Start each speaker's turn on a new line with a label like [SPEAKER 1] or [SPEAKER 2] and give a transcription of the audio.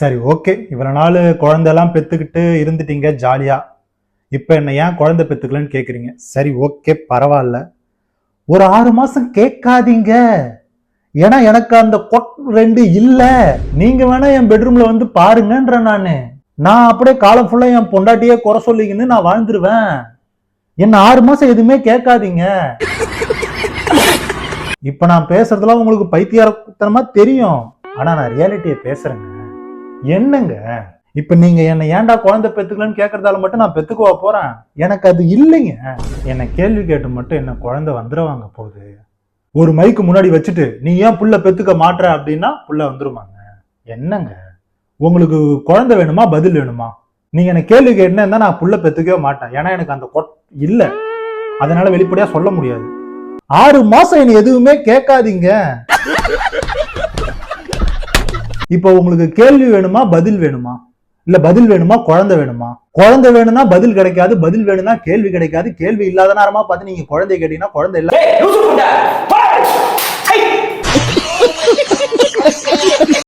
[SPEAKER 1] சரி, ஓகே. இவ்வளவு நாள் குழந்தைலாம் பெத்துக்கிட்டு இருந்துட்டீங்க ஜாலியா. இப்ப என்ன ஏன் குழந்தை பெத்துக்கலன்னு கேக்குறீங்க. சரி, ஓகே, பரவாயில்ல. ஒரு 6 மாசம் கேட்காதீங்க. ஏன்னா எனக்கு அந்த ரெண்டு இல்ல. நீங்க வேணா என் பெட்ரூம்ல வந்து பாருங்கன்ற நான் அப்படியே காலம் ஃபுல்லா என் பொண்டாட்டியே குறை சொல்லிங்கன்னு நான் வாழ்ந்துருவேன். என்ன 6 மாசம் எதுவுமே கேட்காதீங்க. இப்ப நான் பேசுறதுலாம் உங்களுக்கு பைத்தியத்தனமா தெரியும். ஆனா நான் ரியாலிட்டியை பேசுறேங்க. என்னங்க இப்ப நீங்க என்ன ஏன்டா குழந்தை பெத்துக்கலன்னு கேக்குறதால மட்டும் நான் பெத்துக்குவா போறேன்? எனக்கு அது இல்லைங்க. என்ன கேள்வி கேட்டு மட்டும் என்ன குழந்தை வந்துருவாங்க போகுது. ஒரு மைக்கு முன்னாடி வச்சுட்டு நீ ஏன் புள்ள பெத்துக்க மாட்ற அப்படின்னா புள்ள வந்துருமாங்க? என்னங்க உங்களுக்கு குழந்தை வேணுமா பதில் வேணுமா? நீங்க என்ன கேள்வி கேட்டுனா நான் புள்ள பெத்துக்கவே மாட்டேன். ஏன்னா எனக்கு அந்த இல்ல. அதனால வெளிப்படையா சொல்ல முடியாது. 6 மாசம் என்ன எதுவுமே கேட்காதீங்க. இப்ப உங்களுக்கு கேள்வி வேணுமா பதில் வேணுமா? இல்ல பதில் வேணுமா குழந்தை வேணுமா? குழந்தை வேணும்னா பதில் கிடைக்காது, பதில் வேணும்னா கேள்வி கிடைக்காது. கேள்வி இல்லாத நேரமா பார்த்து நீங்க குழந்தை கேட்டீங்கன்னா குழந்தை இல்ல.